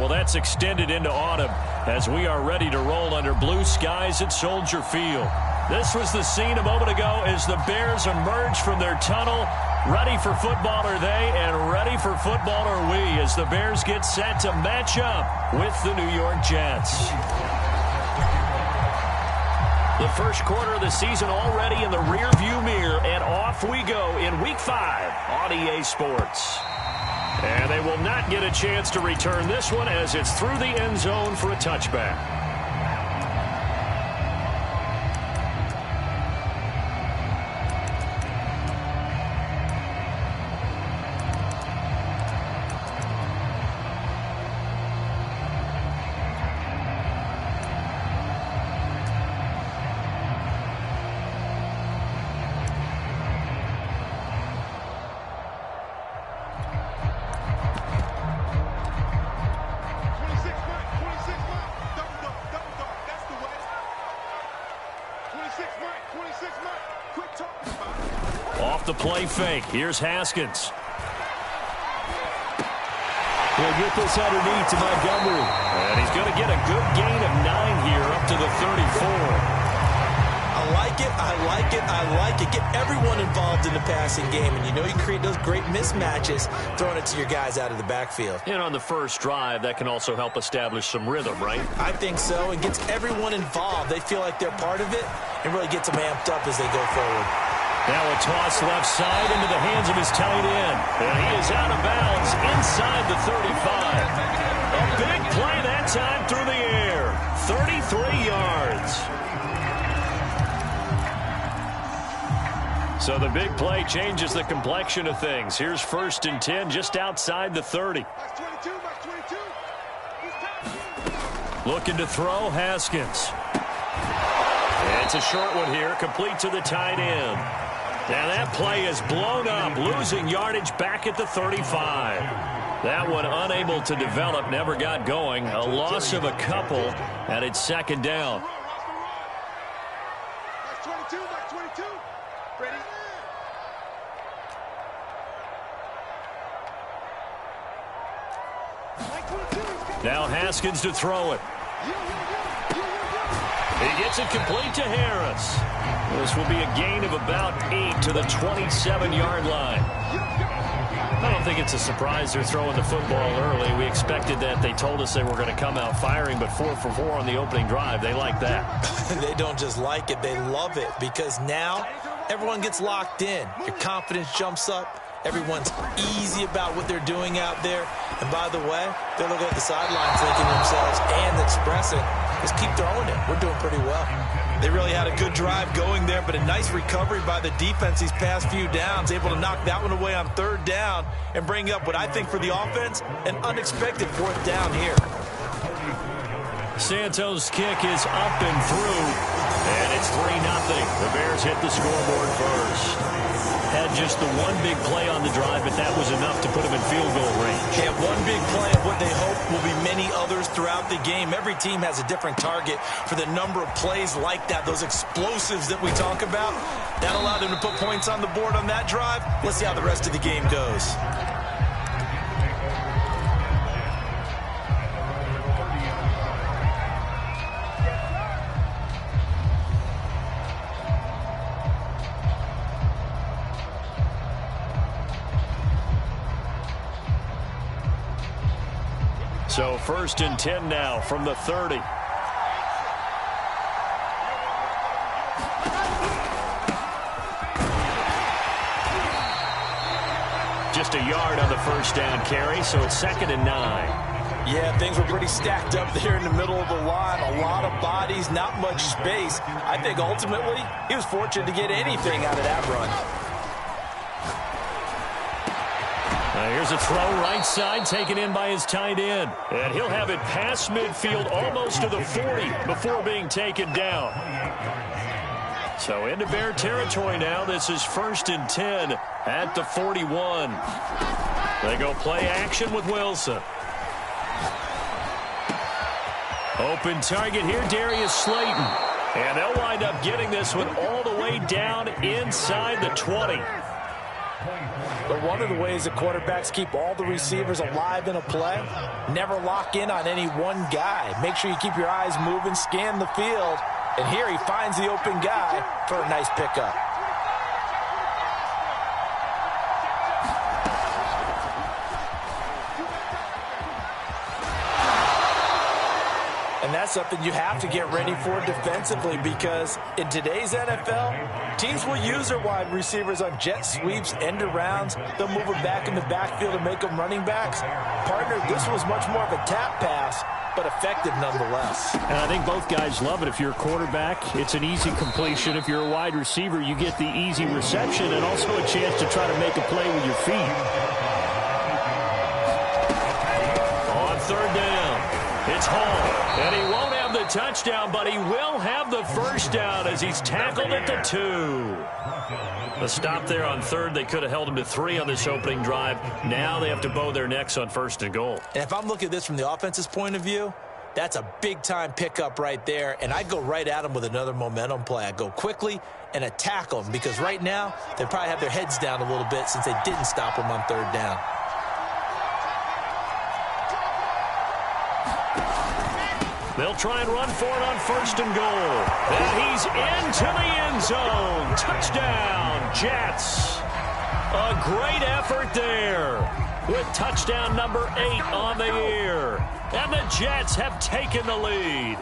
Well, that's extended into autumn as we are ready to roll under blue skies at Soldier Field. This was the scene a moment ago as the Bears emerged from their tunnel. Ready for football are they, and ready for football are we as the Bears get set to match up with the New York Jets. The first quarter of the season already in the rearview mirror, and off we go in Week 5 on EA Sports. And they will not get a chance to return this one as it's through the end zone for a touchback. Off the play fake. Here's Haskins. He'll get this underneath to Montgomery. And he's going to get a good gain of 9 here up to the 34. I like it, I like it, I like it. Get everyone involved in the passing game. And you know you create those great mismatches throwing it to your guys out of the backfield. And on the first drive, that can also help establish some rhythm, right? I think so. And gets everyone involved. They feel like they're part of it and really gets them amped up as they go forward. Now a toss left side into the hands of his tight end. And he is out of bounds inside the 35. A big play that time through the air. 33 yards. So the big play changes the complexion of things. Here's 1st and 10 just outside the 30. Looking to throw, Haskins. It's a short one here, complete to the tight end. Now that play is blown up, losing yardage back at the 35. That one unable to develop, never got going. A loss of a couple, and it's 2nd down. Now Haskins to throw it. He gets it complete to Harris. This will be a gain of about 8 to the 27-yard line. I don't think it's a surprise they're throwing the football early. We expected that. They told us they were going to come out firing, but 4 for 4 on the opening drive. They like that. They don't just like it, they love it, because now everyone gets locked in. Your confidence jumps up. Everyone's easy about what they're doing out there. And by the way, they're looking at the sidelines thinking to themselves and expressing, just keep throwing it. We're doing pretty well. They really had a good drive going there, but a nice recovery by the defense these past few downs, able to knock that one away on 3rd down and bring up what I think for the offense, an unexpected 4th down here. Santos' kick is up and through, and it's 3-0. The Bears hit the scoreboard first. Had just the one big play on the drive, but that was enough to put them in field goal range. Yeah, one big play of what they hope will be many others throughout the game. Every team has a different target for the number of plays like that, those explosives that we talk about. That allowed them to put points on the board on that drive. Let's see how the rest of the game goes. So 1st and 10 now from the 30. Just a yard on the 1st down carry, so it's 2nd and 9. Yeah, things were pretty stacked up there in the middle of the line. A lot of bodies, not much space. I think ultimately he was fortunate to get anything out of that run. Here's a throw right side taken in by his tight end. And he'll have it past midfield almost to the 40 before being taken down. So into Bear territory now. This is 1st and 10 at the 41. They go play action with Wilson. Open target here, Darius Slayton. And they'll wind up getting this one all the way down inside the 20. But one of the ways that quarterbacks keep all the receivers alive in a play, never lock in on any one guy. Make sure you keep your eyes moving, scan the field, and here he finds the open guy for a nice pickup. And that's something you have to get ready for defensively, because in today's NFL, teams will use their wide receivers on jet sweeps, end arounds. They'll move them back in the backfield and make them running backs. Partner, this was much more of a tap pass, but effective nonetheless. And I think both guys love it. If you're a quarterback, it's an easy completion. If you're a wide receiver, you get the easy reception and also a chance to try to make a play with your feet. On third down, it's Hall. And he won't have the touchdown, but he will have the first down as he's tackled at the 2. A stop there on third. They could have held him to 3 on this opening drive. Now they have to bow their necks on first and goal. And if I'm looking at this from the offense's point of view, that's a big-time pickup right there, and I'd go right at him with another momentum play. I'd go quickly and attack them, because right now they probably have their heads down a little bit since they didn't stop him on third down. They'll try and run for it on first and goal. And he's into the end zone. Touchdown, Jets. A great effort there with touchdown number 8 on the year. And the Jets have taken the lead.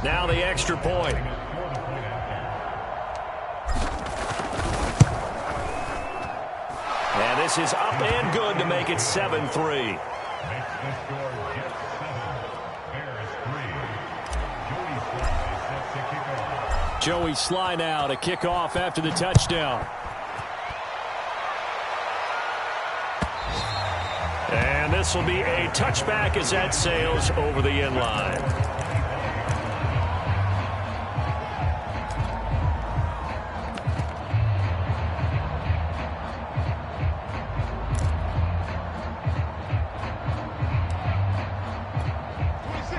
Now the extra point. And this is up and good to make it 7-3. Joey Sly now to kick off after the touchdown. And this will be a touchback as that sails over the end line.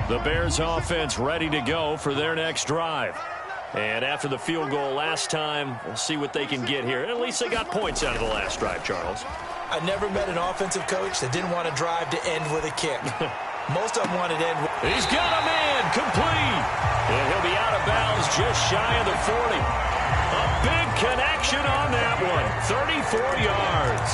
The Bears offense ready to go for their next drive. And after the field goal last time, we'll see what they can get here. At least they got points out of the last drive, Charles. I never met an offensive coach that didn't want to drive to end with a kick. Most of them wanted to end with... He's got a man, complete. And he'll be out of bounds just shy of the 40. A big connection on that one. 34 yards.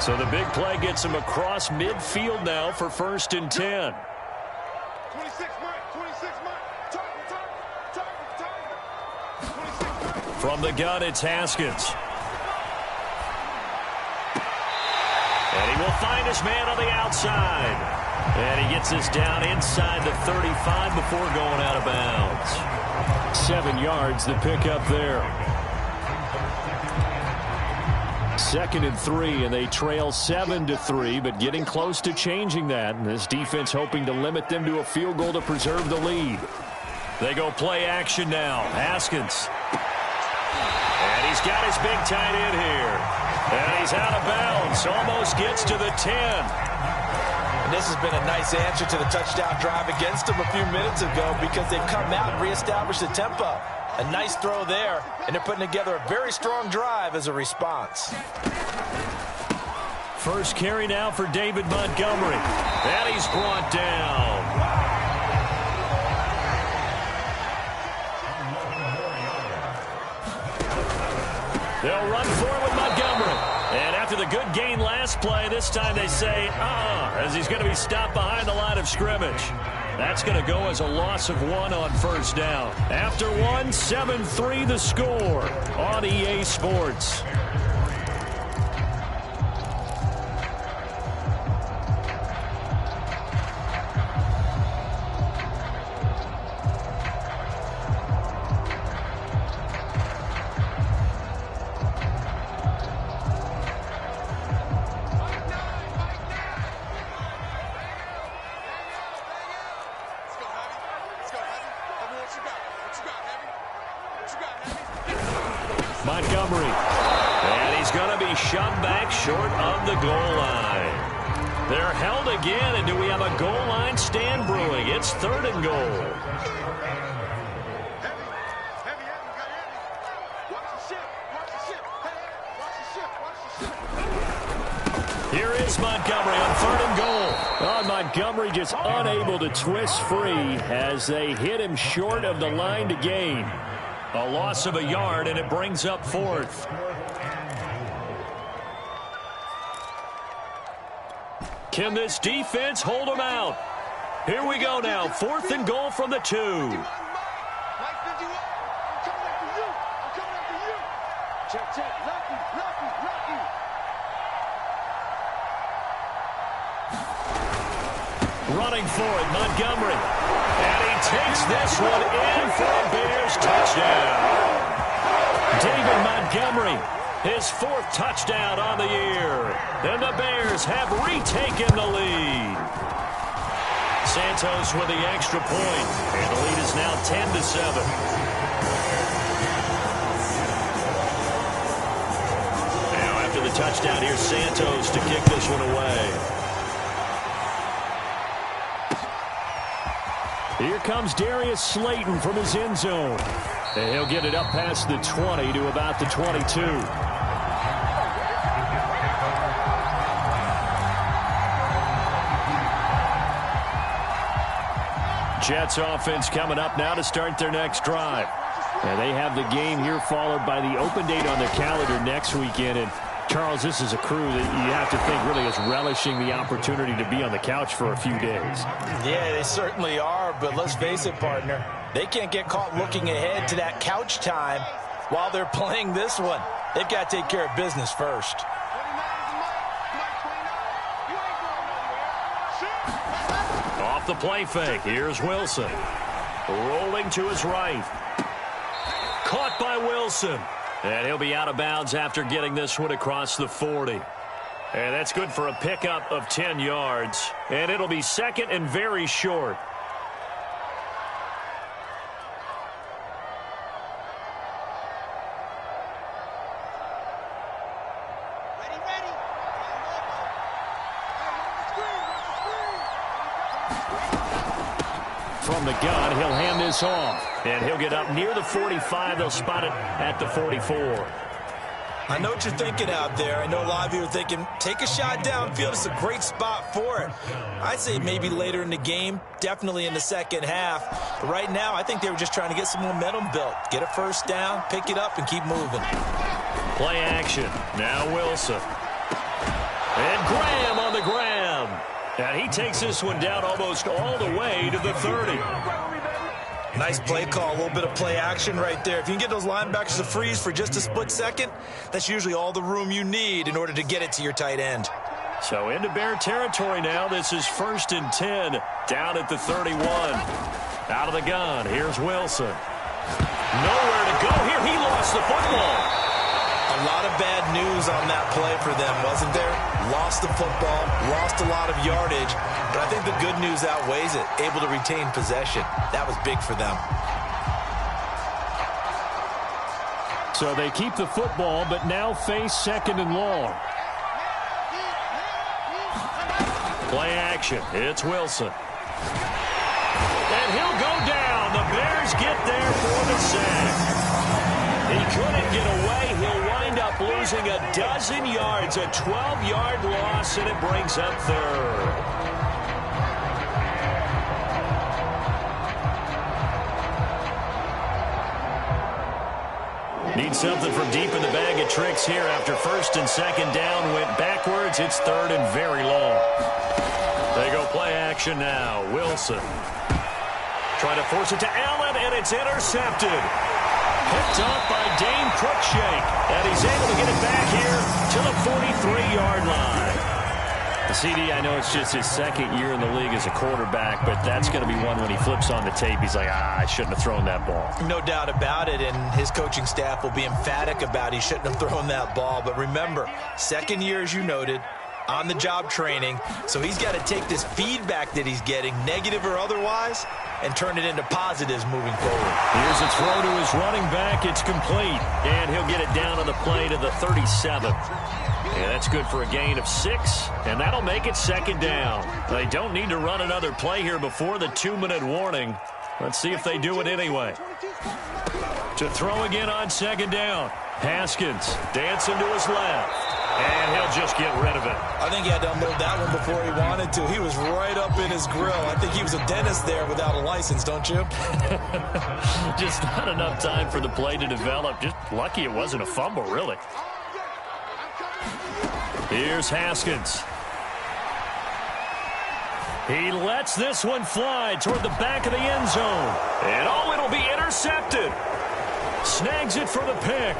So the big play gets him across midfield now for first and 10. 26, Mike. 26, Mike. Target. From the gun, it's Haskins. And he will find his man on the outside. And he gets this down inside the 35 before going out of bounds. 7 yards, the pickup there. 2nd and 3, and they trail 7-3, but getting close to changing that. And this defense hoping to limit them to a field goal to preserve the lead. They go play action now. Haskins. And he's got his big tight end here. And he's out of bounds. Almost gets to the 10. And this has been a nice answer to the touchdown drive against them a few minutes ago, because they've come out and reestablished the tempo. A nice throw there, and they're putting together a very strong drive as a response. First carry now for David Montgomery. And he's brought down. They'll run forward with Montgomery. And after the good gain last play, this time they say, as he's going to be stopped behind the line of scrimmage. That's going to go as a loss of 1 on first down. After 1, 7-3 the score on EA Sports. shoved back short of the goal line. They're held again, and do we have a goal line stand brewing? It's 3rd and goal. Here is Montgomery on 3rd and goal. Oh, Montgomery just unable to twist free as they hit him short of the line to gain. A loss of a yard, and it brings up 4th. Can this defense hold them out? Here we go now. 4th and goal from the 2. Running for it, Montgomery. And he takes this one in for a Bears touchdown. David Montgomery, his 4th touchdown on the year. And the Bears have retaken the lead. Santos with the extra point. And the lead is now 10-7. Now after the touchdown, here's Santos to kick this one away. Here comes Darius Slayton from his end zone. And he'll get it up past the 20 to about the 22. Jets offense coming up now to start their next drive. And they have the game here followed by the open date on their calendar next weekend. And Charles, this is a crew that you have to think really is relishing the opportunity to be on the couch for a few days. Yeah, they certainly are, but let's face it, partner. They can't get caught looking ahead to that couch time while they're playing this one. They've got to take care of business first. Off the play fake, here's Wilson. Rolling to his right. Caught by Wilson. And he'll be out of bounds after getting this one across the 40. And that's good for a pickup of 10 yards. And it'll be 2nd and very short. From the gun, he'll hand this off. And he'll get up near the 45. They'll spot it at the 44. I know what you're thinking out there. I know a lot of you are thinking, take a shot downfield. It's a great spot for it. I'd say maybe later in the game, definitely in the second half. But right now, I think they were just trying to get some momentum built. Get a first down, pick it up, and keep moving. Play action. Now Wilson. And Graham on the ground. And he takes this one down almost all the way to the 30. Nice play call, a little bit of play action right there. If you can get those linebackers to freeze for just a split second, that's usually all the room you need in order to get it to your tight end. So into Bear territory now. This is 1st and 10 down at the 31. Out of the gun, here's Wilson. Nowhere to go here. He lost the football. A lot of bad news on that play for them, wasn't there? Lost the football, lost a lot of yardage, but I think the good news outweighs it. Able to retain possession. That was big for them. So they keep the football, but now face 2nd and long. Play action. It's Wilson. And he'll go down. The Bears get there for the sack. He couldn't get away. He'll wind up losing a dozen yards, a 12-yard loss, and it brings up 3rd. Need something from deep in the bag of tricks here after 1st and 2nd down went backwards. It's 3rd and very long. They go play action now. Wilson trying to force it to Allen, and it's intercepted. Picked up by Dane Cruikshank, and he's able to get it back here to the 43-yard line. The CD, I know it's just his 2nd year in the league as a quarterback, but that's going to be one when he flips on the tape, he's like, I shouldn't have thrown that ball. No doubt about it, and his coaching staff will be emphatic about he shouldn't have thrown that ball. But remember, 2nd year, as you noted, on-the-job training, so he's got to take this feedback that he's getting, negative or otherwise, and turn it into positives moving forward. Here's a throw to his running back. It's complete, and he'll get it down on the play to the 37. Yeah, that's good for a gain of 6, and that'll make it second down. They don't need to run another play here before the 2-minute warning. Let's see if they do it anyway. To throw again on second down. Haskins dancing to his left, and he'll just get rid of it. I think he had to unload that one before he wanted to. He was right up in his grill. I think he was a dentist there without a license, don't you? Just not enough time for the play to develop. Just lucky it wasn't a fumble, really. Here's Haskins. He lets this one fly toward the back of the end zone. And oh, it'll be intercepted. Snags it for the pick.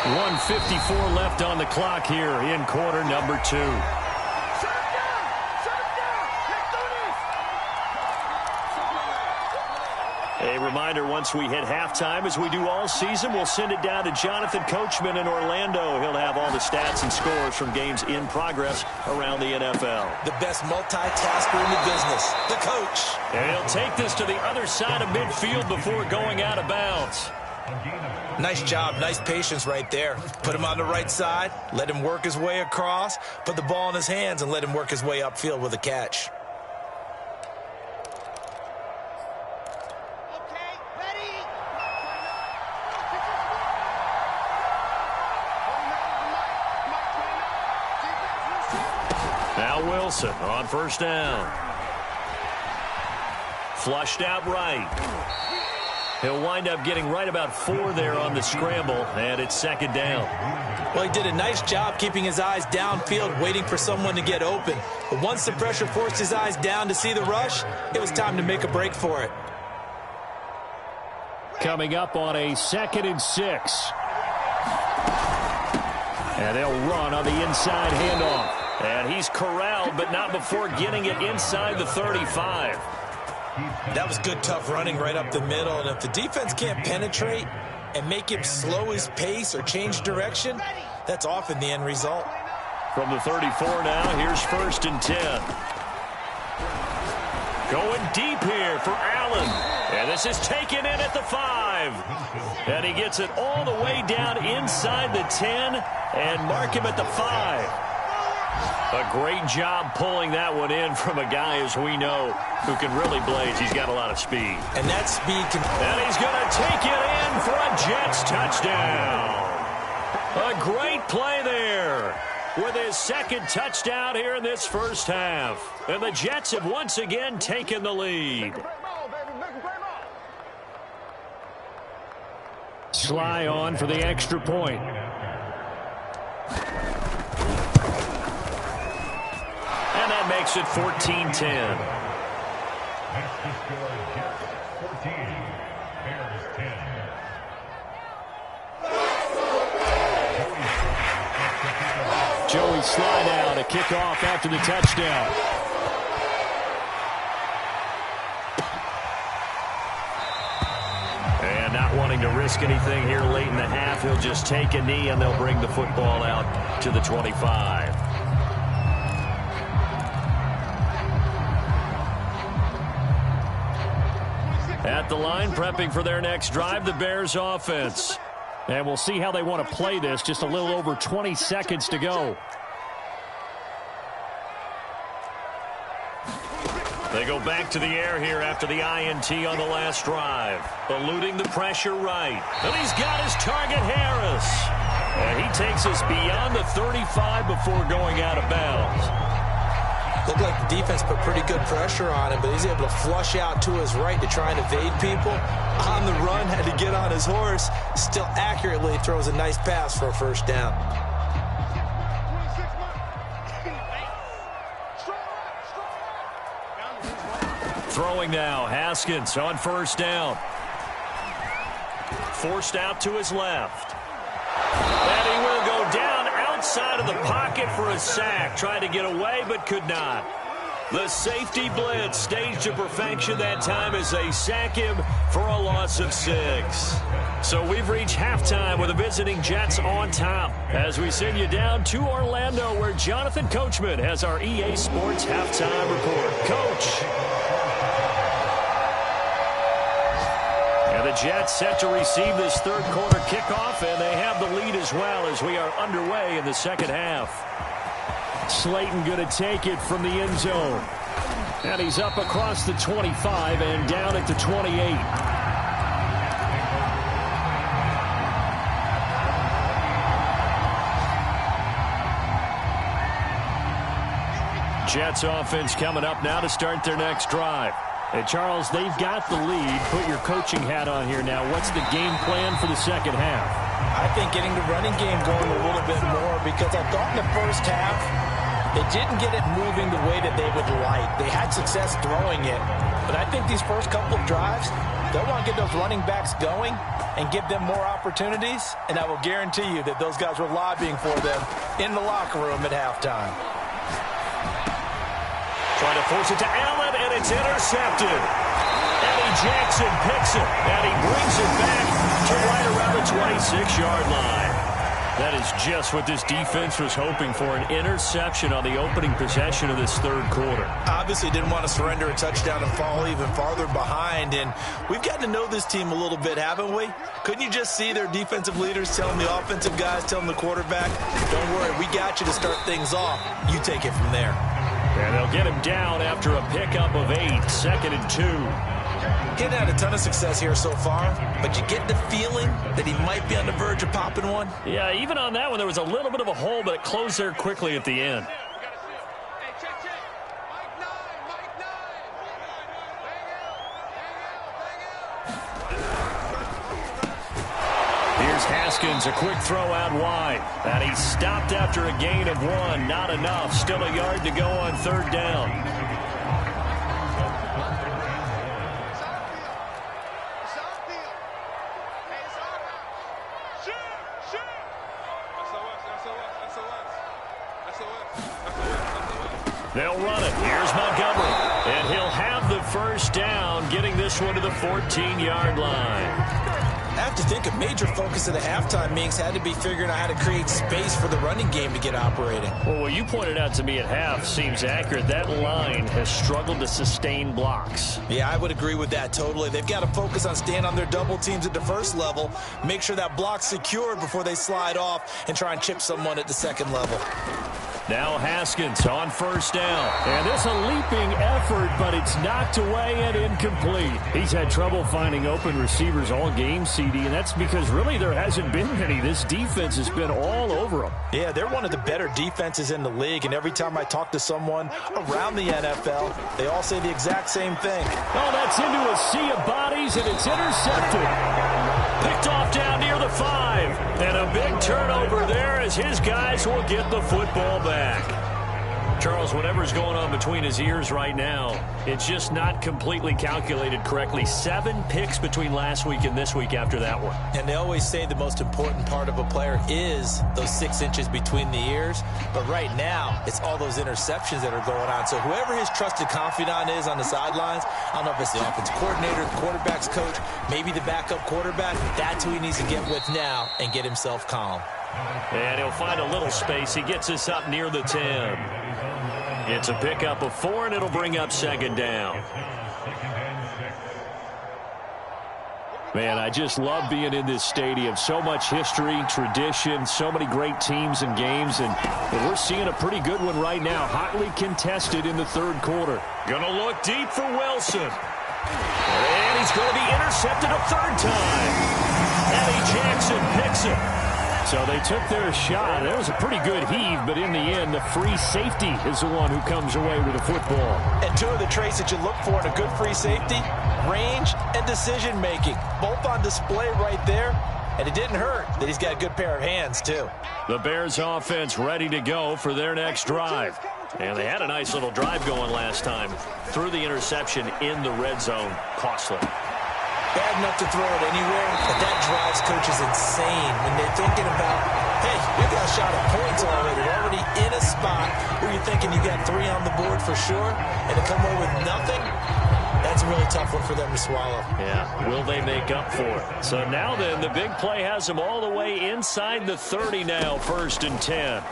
1:54 left on the clock here in quarter number 2. A reminder, once we hit halftime, as we do all season, we'll send it down to Jonathan Coachman in Orlando. He'll have all the stats and scores from games in progress around the NFL. The best multitasker in the business, the coach. And he'll take this to the other side of midfield before going out of bounds. Nice job, nice patience right there. Put him on the right side, let him work his way across, put the ball in his hands, and let him work his way upfield with a catch. Now Wilson on first down. Flushed out right. He'll wind up getting right about 4 there on the scramble, and it's second down. Well, he did a nice job keeping his eyes downfield, waiting for someone to get open. But once the pressure forced his eyes down to see the rush, it was time to make a break for it. Coming up on a 2nd and 6. And they'll run on the inside handoff. And he's corralled, but not before getting it inside the 35. That was good, tough running right up the middle. And if the defense can't penetrate and make him slow his pace or change direction, that's often the end result. From the 34 now, here's 1st and 10. Going deep here for Allen. And this is taken in at the 5. And he gets it all the way down inside the 10 and mark him at the 5. A great job pulling that one in from a guy, as we know, who can really blaze. He's got a lot of speed. And that speed can... And he's going to take it in for a Jets touchdown. A great play there with his 2nd touchdown here in this first half. And the Jets have once again taken the lead. Sly on for the extra point. And that makes it 14-10. Joey Sly now to kick off after the touchdown. And not wanting to risk anything here late in the half, he'll just take a knee and they'll bring the football out to the 25. At the line, prepping for their next drive, the Bears offense. And we'll see how they want to play this. Just a little over 20 seconds to go. They go back to the air here after the INT on the last drive. Eluding the pressure right. And he's got his target, Harris. And he takes us beyond the 35 before going out of bounds. Looked like the defense put pretty good pressure on him, but he's able to flush out to his right to try and evade people. On the run, had to get on his horse. Still accurately throws a nice pass for a first down. Throwing now, Haskins on first down. Forced out to his left. And he will go down outside of the pocket for a sack. Tried to get away, but could not. The safety blitz staged to perfection that time as they sack him for a loss of 6. So we've reached halftime with the visiting Jets on top as we send you down to Orlando, where Jonathan Coachman has our EA Sports halftime report. Coach. And the Jets set to receive this third quarter kickoff, and they have the lead as well as we are underway in the second half. Slayton going to take it from the end zone. And he's up across the 25 and down at the 28. Jets offense coming up now to start their next drive. And Charles, they've got the lead. Put your coaching hat on here now. What's the game plan for the second half? I think getting the running game going a little bit more, because I thought in the first half they didn't get it moving the way that they would like. They had success throwing it. But I think these first couple of drives, they'll want to get those running backs going and give them more opportunities. And I will guarantee you that those guys were lobbying for them in the locker room at halftime. Trying to force it to Allen, and it's intercepted. Eddie Jackson picks it, and he brings it back to right around the 26-yard line. That is just what this defense was hoping for, an interception on the opening possession of this third quarter. Obviously didn't want to surrender a touchdown and fall even farther behind, and we've gotten to know this team a little bit, haven't we? Couldn't you just see their defensive leaders telling the offensive guys, telling the quarterback, don't worry, we got you to start things off. You take it from there. And they'll get him down after a pickup of 8, 2nd and 2. He hadn't had a ton of success here so far, but you get the feeling that he might be on the verge of popping one. Yeah, even on that one, there was a little bit of a hole, but it closed there quickly at the end. Here's Haskins, a quick throw out wide. And he stopped after a gain of 1. Not enough. Still a yard to go on third down. They'll run it. Here's Montgomery. And he'll have the first down, getting this one to the 14-yard line. I have to think a major focus of the halftime meetings had to be figuring out how to create space for the running game to get operating. Well, what you pointed out to me at half seems accurate. That line has struggled to sustain blocks. Yeah, I would agree with that totally. They've got to focus on staying on their double teams at the first level, make sure that block's secured before they slide off and try and chip someone at the second level. Now Haskins on first down. And this a leaping effort, but it's knocked away and incomplete. He's had trouble finding open receivers all game, CD, and that's because really there hasn't been many. This defense has been all over them. Yeah, they're one of the better defenses in the league, and every time I talk to someone around the NFL, they all say the exact same thing. Oh, that's into a sea of bodies, and it's intercepted. Picked off down near the 5. And a big turnover there as his guys will get the football back. Charles, whatever's going on between his ears right now, it's just not completely calculated correctly. 7 picks between last week and this week after that one. And they always say the most important part of a player is those 6 inches between the ears. But right now, it's all those interceptions that are going on. So whoever his trusted confidant is on the sidelines, I don't know if it's the offense coordinator, the quarterback's coach, maybe the backup quarterback, that's who he needs to get with now and get himself calm. And he'll find a little space. He gets us up near the 10. It's a pickup of 4, and it'll bring up second down. Man, I just love being in this stadium. So much history, tradition, so many great teams and games, and we're seeing a pretty good one right now. Hotly contested in the third quarter. Gonna look deep for Wilson. And he's going to be intercepted a third time. Eddie Jackson picks it. So they took their shot. That was a pretty good heave, but in the end, the free safety is the one who comes away with the football. And 2 of the traits that you look for in a good free safety, range and decision-making, both on display right there. And it didn't hurt that he's got a good pair of hands, too. The Bears offense ready to go for their next drive. And they had a nice little drive going last time. Threw the interception in the red zone. Costly. Bad enough to throw it anywhere, but that drives coaches insane when they're thinking about, hey, you got a shot at points already. You're already in a spot where you're thinking you got 3 on the board for sure, and to come away with nothing, that's a really tough one for them to swallow. Yeah, will they make up for it? So now then, the big play has them all the way inside the 30 now, 1st and 10.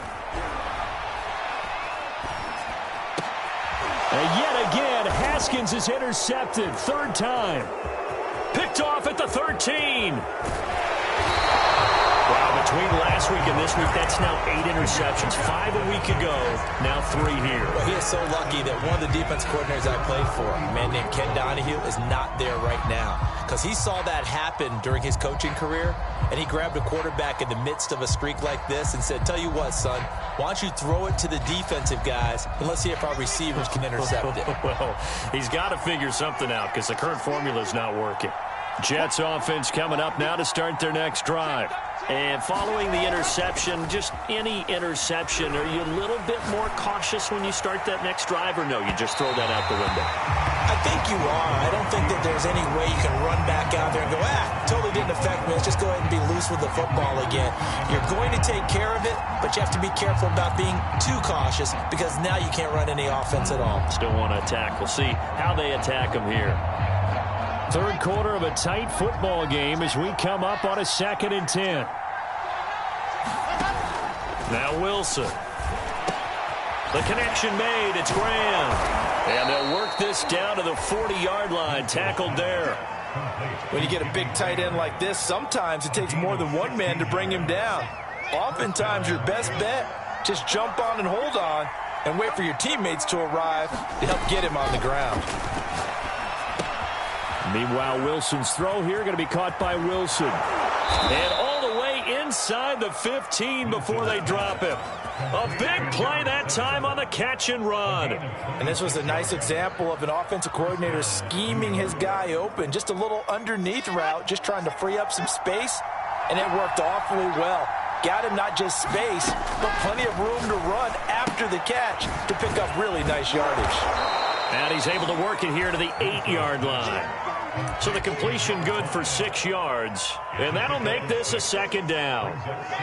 And yet again, Haskins is intercepted, 3rd time. Picked off at the 13. Wow, between last week and this week, that's now 8 interceptions. 5 a week ago, now 3 here. Well, he is so lucky that one of the defense coordinators I played for, a man named Ken Donahue, is not there right now. Because he saw that happen during his coaching career, and he grabbed a quarterback in the midst of a streak like this and said, tell you what, son, why don't you throw it to the defensive guys, and let's see if our receivers can intercept it. Well, he's got to figure something out because the current formula is not working. Jets offense coming up now to start their next drive. And following the interception, just any interception, are you a little bit more cautious when you start that next drive, or no, you just throw that out the window? I think you are. I don't think that there's any way you can run back out there and go, totally didn't affect me. Let's just go ahead and be loose with the football again. You're going to take care of it, but you have to be careful about being too cautious because now you can't run any offense at all. Still want to attack. We'll see how they attack them here. Third quarter of a tight football game as we come up on a 2nd and 10. Now Wilson. The connection made. It's Graham. And they'll work this down to the 40-yard line. Tackled there. When you get a big tight end like this, sometimes it takes more than one man to bring him down. Oftentimes, your best bet, just jump on and hold on and wait for your teammates to arrive to help get him on the ground. Meanwhile, Wilson's throw here going to be caught by Wilson. And all the way inside the 15 before they drop him. A big play that time on the catch and run. And this was a nice example of an offensive coordinator scheming his guy open. Just a little underneath route, just trying to free up some space. And it worked awfully well. Got him not just space, but plenty of room to run after the catch to pick up really nice yardage. And he's able to work it here to the 8-yard line. So the completion good for 6 yards. And that'll make this a 2nd down.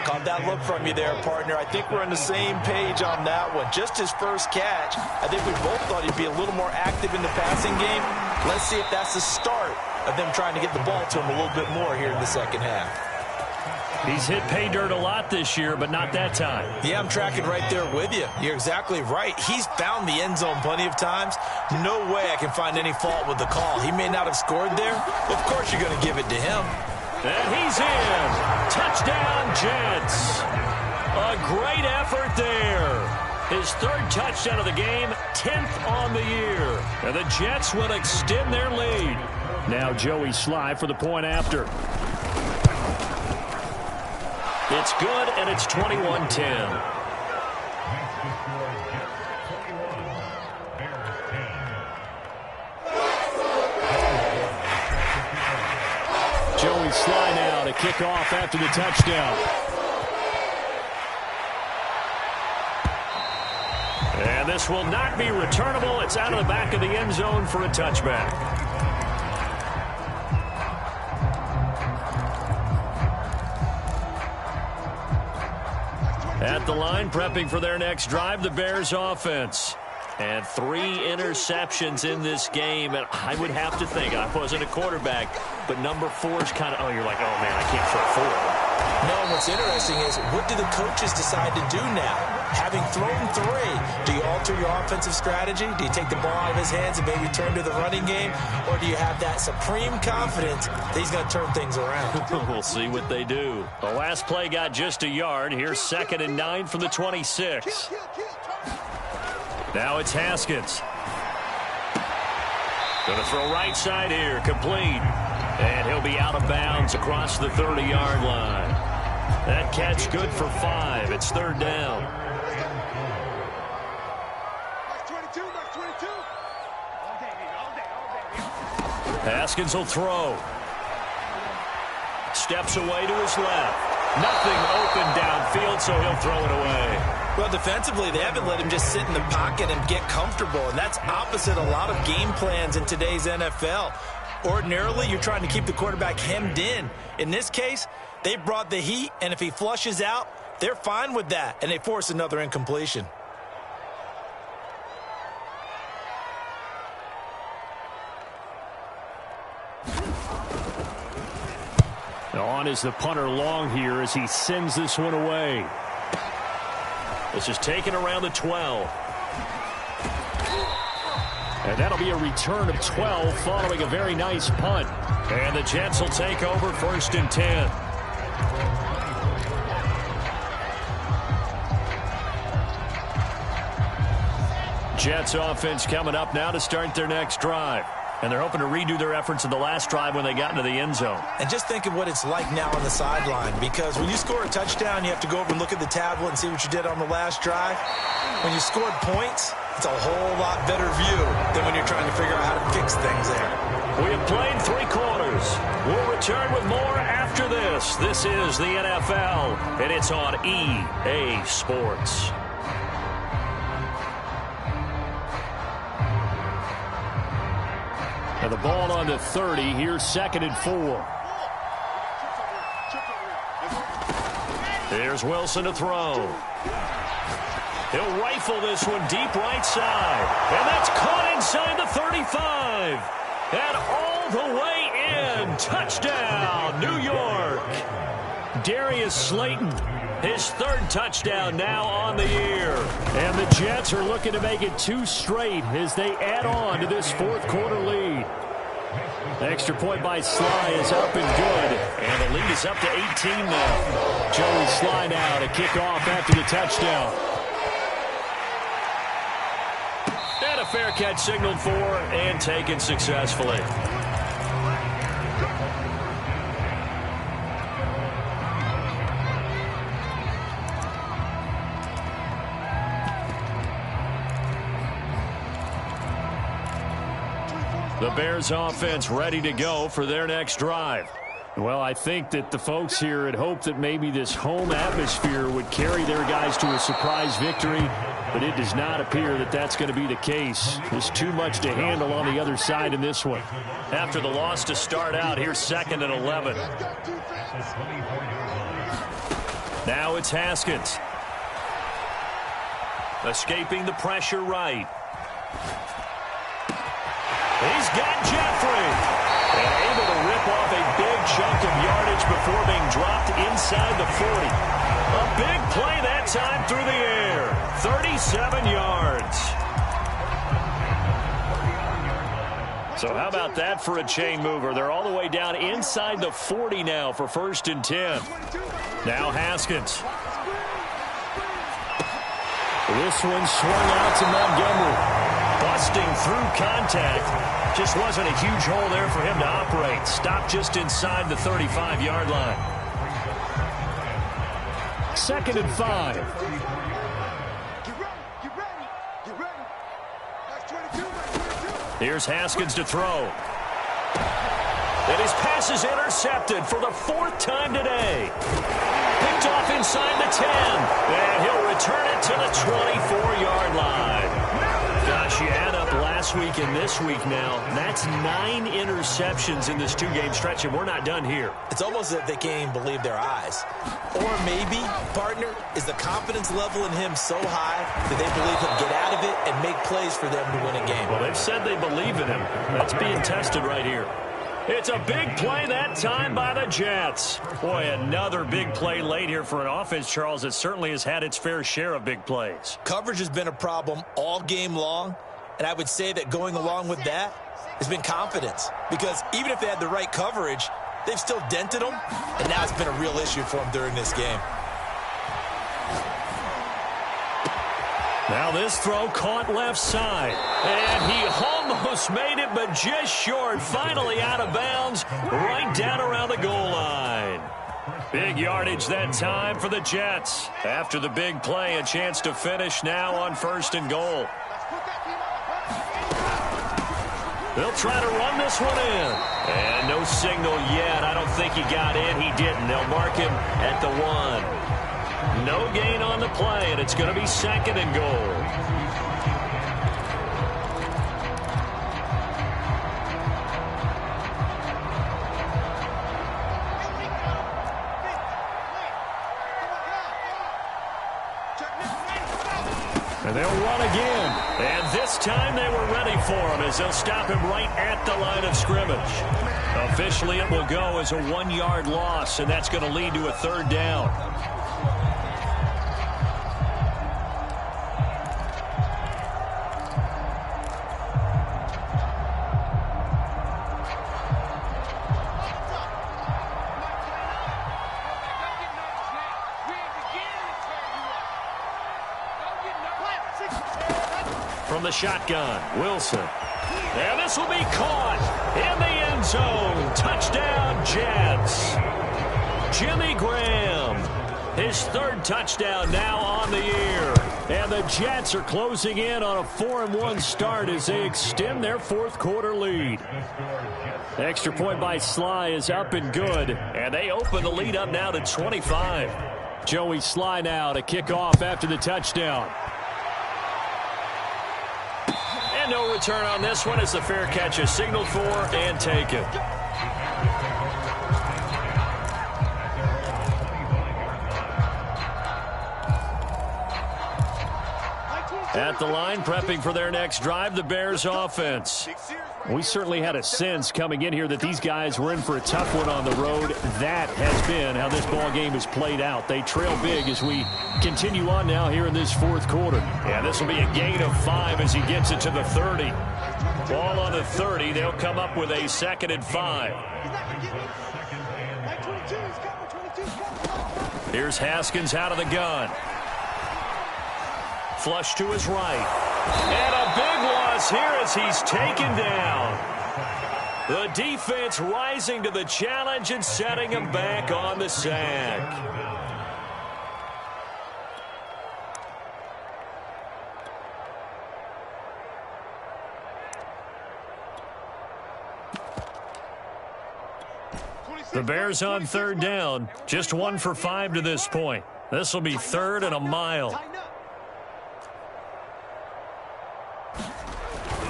Caught that look from you there, partner. I think we're on the same page on that one. Just his first catch. I think we both thought he'd be a little more active in the passing game. Let's see if that's the start of them trying to get the ball to him a little bit more here in the second half. He's hit pay dirt a lot this year, but not that time. Yeah, I'm tracking right there with you. You're exactly right. He's found the end zone plenty of times. No way I can find any fault with the call. He may not have scored there. Of course you're going to give it to him. And he's in. Touchdown, Jets. A great effort there. His 3rd touchdown of the game, 10th on the year. And the Jets will extend their lead. Now Joey Sly for the point after. It's good, and it's 21-10. Joey Sly now to kick off after the touchdown. And this will not be returnable. It's out of the back of the end zone for a touchback. At the line, prepping for their next drive, the Bears offense. And 3 interceptions in this game. And I would have to think, I wasn't a quarterback, but number 4 is kind of, you're like, oh, man, I can't throw 4. No, what's interesting is, what do the coaches decide to do now? Having thrown 3, do you alter your offensive strategy? Do you take the ball out of his hands and maybe turn to the running game? Or do you have that supreme confidence that he's going to turn things around? We'll see what they do. The last play got just a yard. Here's 2nd and 9 from the 26. Now it's Haskins. Going to throw right side here, complete. And he'll be out of bounds across the 30-yard line. That catch good for 5. It's 3rd down. Haskins will throw. Steps away to his left. Nothing open downfield, so he'll throw it away. Well, defensively, they haven't let him just sit in the pocket and get comfortable, and that's opposite a lot of game plans in today's NFL. Ordinarily, you're trying to keep the quarterback hemmed in. In this case, they brought the heat, and if he flushes out, they're fine with that, and they force another incompletion. On is the punter long here as he sends this one away. This is taken around the 12. And that'll be a return of 12 following a very nice punt. And the Jets will take over 1st and 10. Jets offense coming up now to start their next drive. And they're hoping to redo their efforts in the last drive when they got into the end zone. And just think of what it's like now on the sideline, because when you score a touchdown, you have to go over and look at the tablet and see what you did on the last drive. When you scored points, it's a whole lot better view than when you're trying to figure out how to fix things there. We have played 3 quarters. We'll return with more after this. This is the NFL, and it's on EA Sports. And the ball on the 30. Here's 2nd and 4. Here's Wilson to throw. He'll rifle this one deep right side. And that's caught inside the 35. And all the way in. Touchdown, New York. Darius Slayton, his 3rd touchdown now on the year. And the Jets are looking to make it 2 straight as they add on to this 4th quarter lead. Extra point by Sly is up and good. And the lead is up to 18 now. Joey Sly now to kick off after the touchdown. And a fair catch signaled for and taken successfully. The Bears offense ready to go for their next drive. Well, I think that the folks here had hoped that maybe this home atmosphere would carry their guys to a surprise victory, but it does not appear that that's going to be the case. There's too much to handle on the other side in this one. After the loss to start out, here's 2nd and 11. Now it's Haskins. Escaping the pressure right. He's got Jeffrey. And able to rip off a big chunk of yardage before being dropped inside the 40. A big play that time through the air. 37 yards. So how about that for a chain mover? They're all the way down inside the 40 now for 1st and 10. Now Haskins. This one swung out to Montgomery. Busting through contact. Just wasn't a huge hole there for him to operate. Stopped just inside the 35-yard line. 2nd and 5. Here's Haskins to throw. And his pass is intercepted for the 4th time today. Picked off inside the 10. And he'll return it to the 24-yard line. Gosh, you add up last week and this week now. That's 9 interceptions in this 2-game stretch, and we're not done here. It's almost as if they can't even believe their eyes. Or maybe, partner, is the confidence level in him so high that they believe he'll get out of it and make plays for them to win a game. Well, they've said they believe in him. That's being tested right here. It's a big play that time by the Jets. Boy, another big play late here for an offense, Charles, that certainly has had its fair share of big plays. Coverage has been a problem all game long, and I would say that going along with that has been confidence. Because even if they had the right coverage, they've still dented them, and now it's been a real issue for them during this game. Now this throw caught left side. And he almost made it, but just short. Finally out of bounds, right down around the goal line. Big yardage that time for the Jets. After the big play, a chance to finish now on 1st and goal. They'll try to run this one in. And no signal yet. I don't think he got in. He didn't. They'll mark him at the 1. No gain on the play, and it's going to be 2nd and goal. And they'll run again. And this time they were ready for him as they'll stop him right at the line of scrimmage. Officially, it will go as a 1-yard loss, and that's going to lead to a 3rd down. the shotgun. Wilson. And this will be caught in the end zone. Touchdown, Jets. Jimmy Graham, his third touchdown now on the year. And the Jets are closing in on a 4-1 start as they extend their fourth quarter lead. The extra point by Sly is up and good. And they open the lead up now to 25. Joey Sly now to kick off after the touchdown. And no return on this one as the fair catch is signaled for and taken. At the line, prepping for their next drive, the Bears offense. We certainly had a sense coming in here that these guys were in for a tough one on the road. That has been how this ball game has played out. They trail big as we continue on now here in this fourth quarter. Yeah, this will be a gain of 5 as he gets it to the 30. Ball on the 30. They'll come up with a 2nd and 5. Here's Haskins out of the gun. Flush to his right. And a big loss here as he's taken down. The defense rising to the challenge and setting him back on the sack. The Bears on 3rd down. Just 1 for 5 to this point. This will be 3rd and a mile.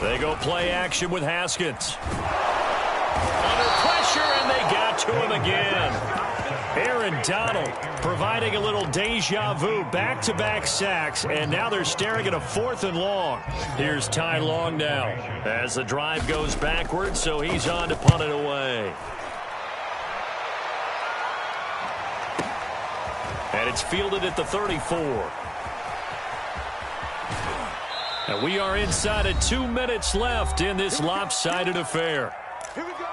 They go play action with Haskins. Under pressure, and they got to him again. Aaron Donald providing a little deja vu, back-to-back sacks, and now they're staring at a 4th and long. Here's Ty Long now as the drive goes backwards, so he's on to punt it away. And it's fielded at the 34. And we are inside of 2 minutes left in this lopsided affair. Here we go.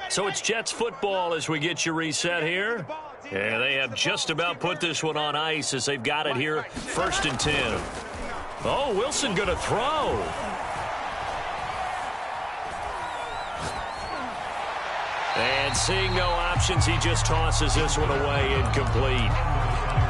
So it's Jets football as we get you reset here. Yeah, they have just about put this one on ice as they've got it here, 1st and 10. Oh, Wilson going to throw. And seeing no options, he just tosses this one away, incomplete.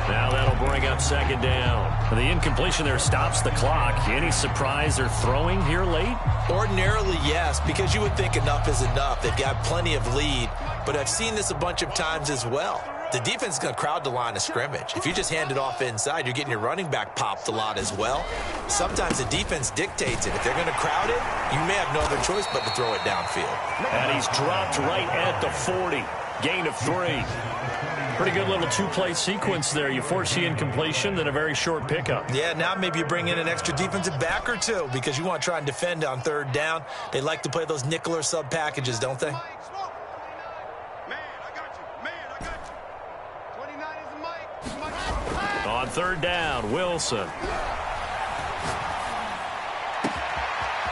Now that'll bring up 2nd down. The incompletion there stops the clock. Any surprise they're throwing here late? Ordinarily, yes, because you would think enough is enough. They've got plenty of lead, but I've seen this a bunch of times as well. The defense is going to crowd the line of scrimmage. If you just hand it off inside, you're getting your running back popped a lot as well. Sometimes the defense dictates it. If they're going to crowd it, you may have no other choice but to throw it downfield. And he's dropped right at the 40. Gain of 3. Pretty good little 2-play sequence there. You force the incompletion, then a very short pickup. Yeah, now maybe you bring in an extra defensive back or 2 because you want to try and defend on 3rd down. They like to play those nickel or sub packages, don't they? On 3rd down, Wilson.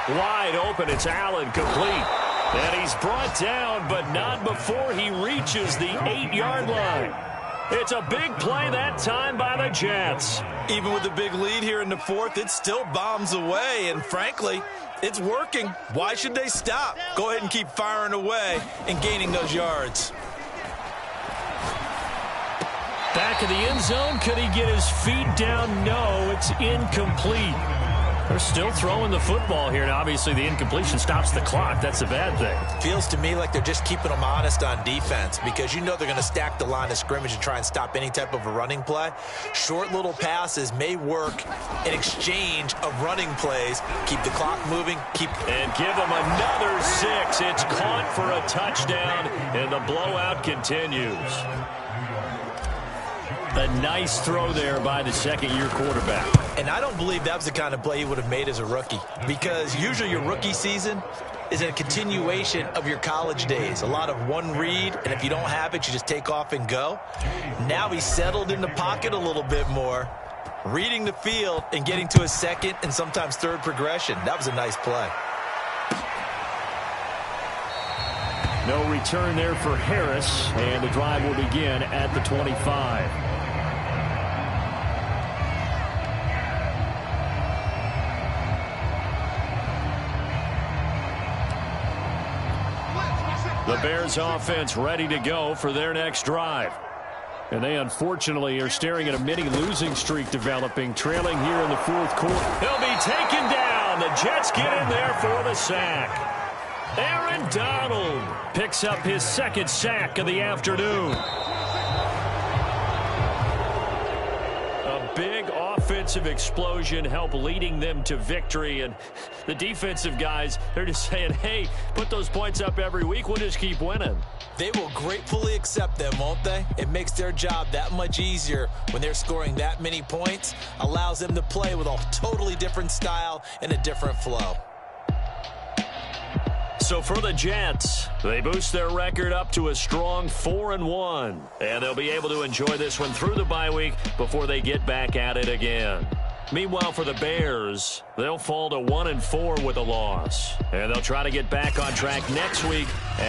Wide open, it's Allen, complete. And he's brought down, but not before he reaches the 8-yard line. It's a big play that time by the Jets. Even with a big lead here in the 4th, it still bombs away, and frankly, it's working. Why should they stop? Go ahead and keep firing away and gaining those yards. Back in the end zone, could he get his feet down? No, it's incomplete. They're still throwing the football here, and obviously the incompletion stops the clock. That's a bad thing. Feels to me like they're just keeping them honest on defense because you know they're going to stack the line of scrimmage and try and stop any type of a running play. Short little passes may work in exchange of running plays. Keep the clock moving. And give them another 6. It's caught for a touchdown, and the blowout continues. A nice throw there by the 2nd-year quarterback. And I don't believe that was the kind of play he would have made as a rookie because usually your rookie season is a continuation of your college days. A lot of one read, and if you don't have it, you just take off and go. Now he's settled in the pocket a little bit more. Reading the field and getting to a second and sometimes third progression. That was a nice play. No return there for Harris, and the drive will begin at the 25. The Bears offense ready to go for their next drive. And they unfortunately are staring at a mini losing streak developing, trailing here in the fourth quarter. He'll be taken down. The Jets get in there for the sack. Aaron Donald picks up his second sack of the afternoon. A big offensive explosion helped leading them to victory. And the defensive guys, they're just saying, hey, put those points up every week. We'll just keep winning. They will gratefully accept them, won't they? It makes their job that much easier when they're scoring that many points. Allows them to play with a totally different style and a different flow. So for the Jets, they boost their record up to a strong 4-1. And they'll be able to enjoy this one through the bye week before they get back at it again. Meanwhile, for the Bears, they'll fall to 1-4 with a loss. And they'll try to get back on track next week as